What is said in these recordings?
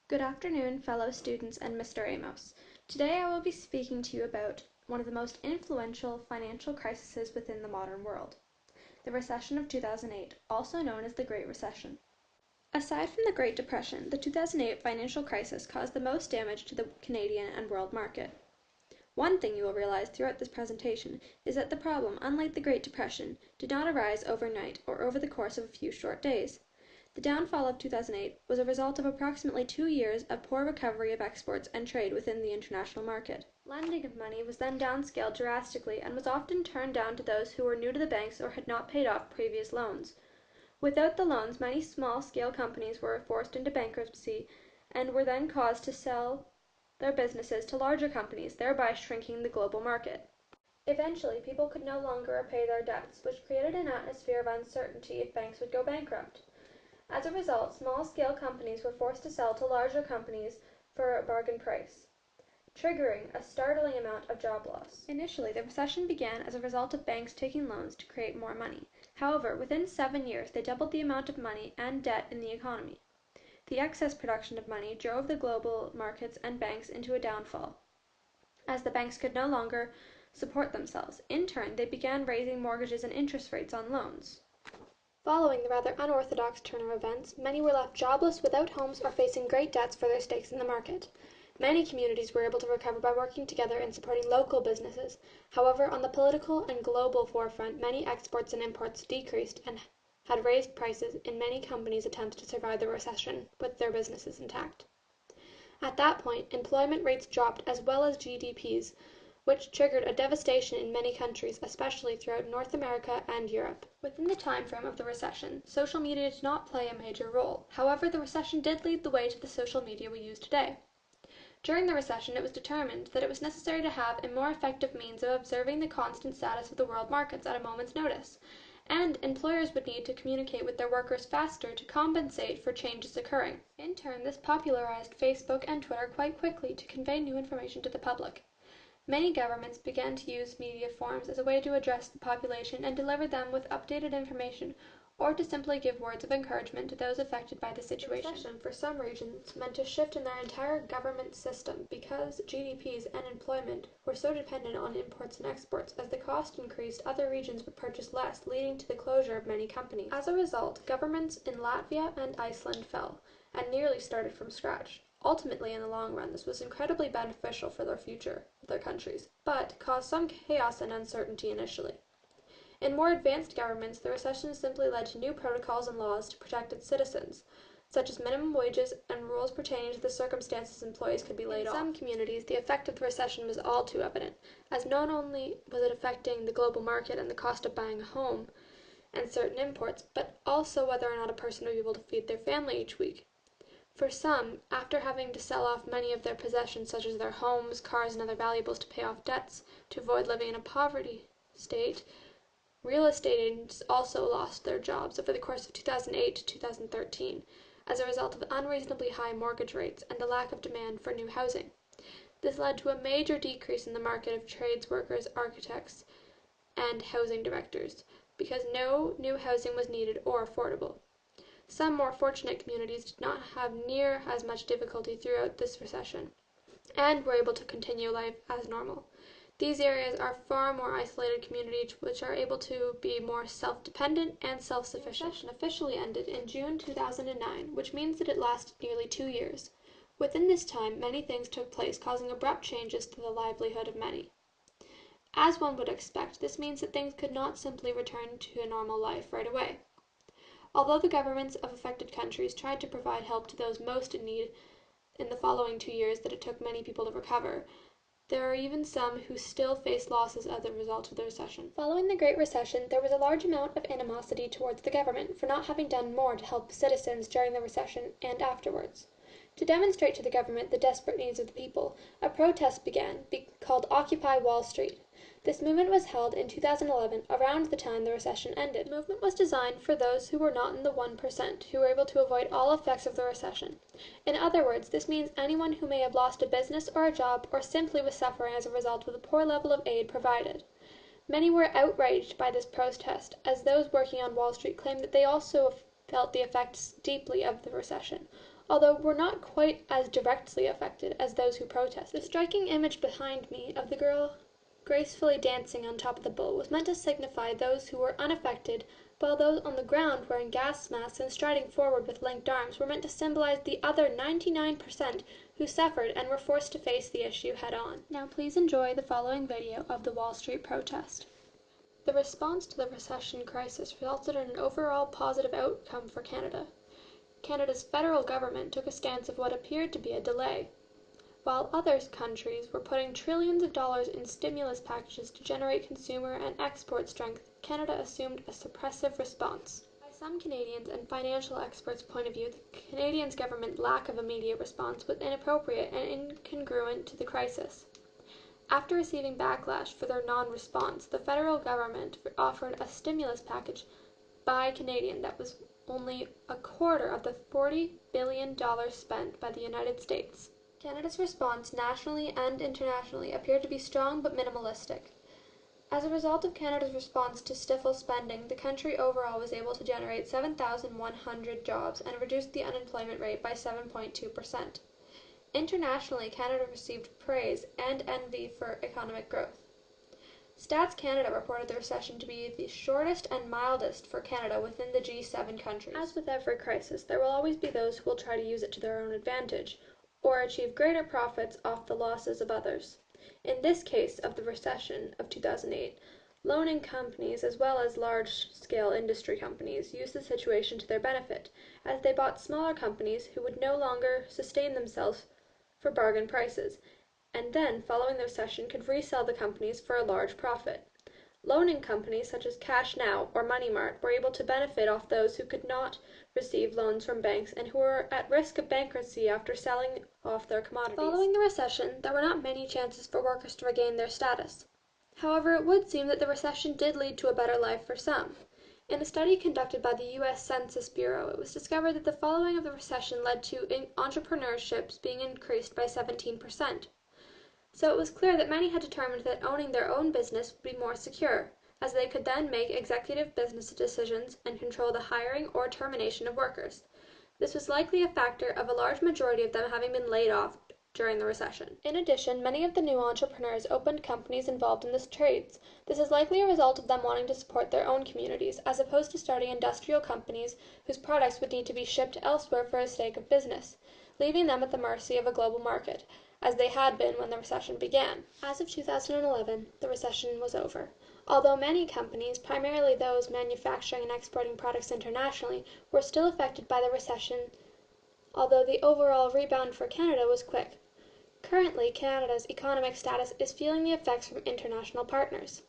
Good afternoon, fellow students and Mr. Amos. Today I will be speaking to you about one of the most influential financial crises within the modern world, the Recession of 2008, also known as the Great Recession. Aside from the Great Depression, the 2008 financial crisis caused the most damage to the Canadian and world market. One thing you will realize throughout this presentation is that the problem, unlike the Great Depression, did not arise overnight or over the course of a few short days. The downfall of 2008 was a result of approximately 2 years of poor recovery of exports and trade within the international market. Lending of money was then downscaled drastically and was often turned down to those who were new to the banks or had not paid off previous loans. Without the loans, many small-scale companies were forced into bankruptcy and were then caused to sell their businesses to larger companies, thereby shrinking the global market. Eventually, people could no longer repay their debts, which created an atmosphere of uncertainty if banks would go bankrupt. As a result, small-scale companies were forced to sell to larger companies for a bargain price, triggering a startling amount of job loss. Initially, the recession began as a result of banks taking loans to create more money. However, within 7 years, they doubled the amount of money and debt in the economy. The excess production of money drove the global markets and banks into a downfall, as the banks could no longer support themselves. In turn, they began raising mortgages and interest rates on loans. Following the rather unorthodox turn of events, many were left jobless, without homes, or facing great debts for their stakes in the market. Many communities were able to recover by working together and supporting local businesses. However, on the political and global forefront, many exports and imports decreased and had raised prices in many companies' attempts to survive the recession with their businesses intact. At that point, employment rates dropped as well as GDPs, which triggered a devastation in many countries, especially throughout North America and Europe. Within the time frame of the recession, social media did not play a major role. However, the recession did lead the way to the social media we use today. During the recession, it was determined that it was necessary to have a more effective means of observing the constant status of the world markets at a moment's notice, and employers would need to communicate with their workers faster to compensate for changes occurring. In turn, this popularized Facebook and Twitter quite quickly to convey new information to the public. Many governments began to use media forms as a way to address the population and deliver them with updated information, or to simply give words of encouragement to those affected by the situation. The recession, for some regions, meant a shift in their entire government system because GDPs and employment were so dependent on imports and exports. As the cost increased, other regions would purchase less, leading to the closure of many companies. As a result, governments in Latvia and Iceland fell, and nearly started from scratch. Ultimately, in the long run, this was incredibly beneficial for their future of their countries, but caused some chaos and uncertainty initially. In more advanced governments, the recession simply led to new protocols and laws to protect its citizens, such as minimum wages and rules pertaining to the circumstances employees could be laid off. In some communities, the effect of the recession was all too evident, as not only was it affecting the global market and the cost of buying a home and certain imports, but also whether or not a person would be able to feed their family each week. For some, after having to sell off many of their possessions, such as their homes, cars, and other valuables to pay off debts to avoid living in a poverty state, real estate agents also lost their jobs over the course of 2008 to 2013 as a result of unreasonably high mortgage rates and a lack of demand for new housing. This led to a major decrease in the market of trades workers, architects, and housing directors, because no new housing was needed or affordable. Some more fortunate communities did not have near as much difficulty throughout this recession, and were able to continue life as normal. These areas are far more isolated communities which are able to be more self-dependent and self-sufficient. The recession officially ended in June 2009, which means that it lasted nearly 2 years. Within this time, many things took place, causing abrupt changes to the livelihood of many. As one would expect, this means that things could not simply return to a normal life right away. Although the governments of affected countries tried to provide help to those most in need in the following 2 years that it took many people to recover, there are even some who still face losses as a result of the recession. Following the Great Recession, there was a large amount of animosity towards the government for not having done more to help citizens during the recession and afterwards. To demonstrate to the government the desperate needs of the people, a protest began, called Occupy Wall Street. This movement was held in 2011, around the time the recession ended. The movement was designed for those who were not in the 1%, who were able to avoid all effects of the recession. In other words, this means anyone who may have lost a business or a job or simply was suffering as a result of the poor level of aid provided. Many were outraged by this protest, as those working on Wall Street claimed that they also felt the effects deeply of the recession. although were not quite as directly affected as those who protested. The striking image behind me of the girl gracefully dancing on top of the bull was meant to signify those who were unaffected, while those on the ground wearing gas masks and striding forward with linked arms were meant to symbolize the other 99% who suffered and were forced to face the issue head-on. Now please enjoy the following video of the Wall Street protest. The response to the recession crisis resulted in an overall positive outcome for Canada. Canada's federal government took a stance of what appeared to be a delay. While other countries were putting trillions of dollars in stimulus packages to generate consumer and export strength, Canada assumed a suppressive response. By some Canadians and financial experts' point of view, the Canadian government's lack of immediate response was inappropriate and incongruent to the crisis. After receiving backlash for their non-response, the federal government offered a stimulus package by Canadians that was only a quarter of the $40 billion spent by the United States. Canada's response, nationally and internationally, appeared to be strong but minimalistic. As a result of Canada's response to stifle spending, the country overall was able to generate 7,100 jobs and reduce the unemployment rate by 7.2%. Internationally, Canada received praise and envy for economic growth. Stats Canada reported the recession to be the shortest and mildest for Canada within the G7 countries. As with every crisis, there will always be those who will try to use it to their own advantage, or achieve greater profits off the losses of others. In this case of the recession of 2008, loaning companies as well as large-scale industry companies used the situation to their benefit, as they bought smaller companies who would no longer sustain themselves for bargain prices, and then, following the recession, could resell the companies for a large profit. Loaning companies such as Cash Now or Money Mart were able to benefit off those who could not receive loans from banks and who were at risk of bankruptcy after selling off their commodities. Following the recession, there were not many chances for workers to regain their status. However, it would seem that the recession did lead to a better life for some. In a study conducted by the U.S. Census Bureau, it was discovered that the following of the recession led to entrepreneurships being increased by 17%. So it was clear that many had determined that owning their own business would be more secure, as they could then make executive business decisions and control the hiring or termination of workers. This was likely a factor of a large majority of them having been laid off during the recession. In addition, many of the new entrepreneurs opened companies involved in the trades. This is likely a result of them wanting to support their own communities, as opposed to starting industrial companies whose products would need to be shipped elsewhere for the sake of business, leaving them at the mercy of a global market, as they had been when the recession began. As of 2011, the recession was over. Although many companies, primarily those manufacturing and exporting products internationally, were still affected by the recession, although the overall rebound for Canada was quick. Currently, Canada's economic status is feeling the effects from international partners.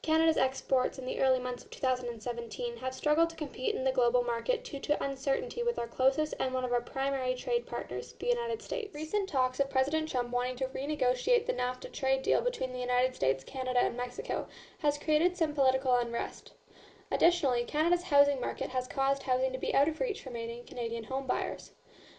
Canada's exports in the early months of 2017 have struggled to compete in the global market due to uncertainty with our closest and one of our primary trade partners, the United States. Recent talks of President Trump wanting to renegotiate the NAFTA trade deal between the United States, Canada, and Mexico has created some political unrest. Additionally, Canada's housing market has caused housing to be out of reach for many Canadian home buyers.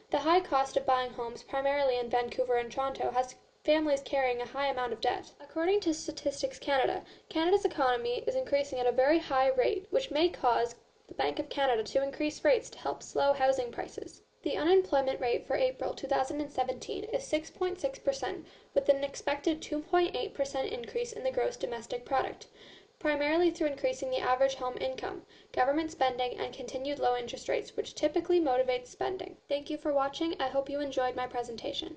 The high cost of buying homes, primarily in Vancouver and Toronto, has families carrying a high amount of debt. According to Statistics Canada, Canada's economy is increasing at a very high rate, which may cause the Bank of Canada to increase rates to help slow housing prices. The unemployment rate for April 2017 is 6.6%, with an expected 2.8% increase in the gross domestic product, primarily through increasing the average home income, government spending, and continued low interest rates, which typically motivates spending. Thank you for watching. I hope you enjoyed my presentation.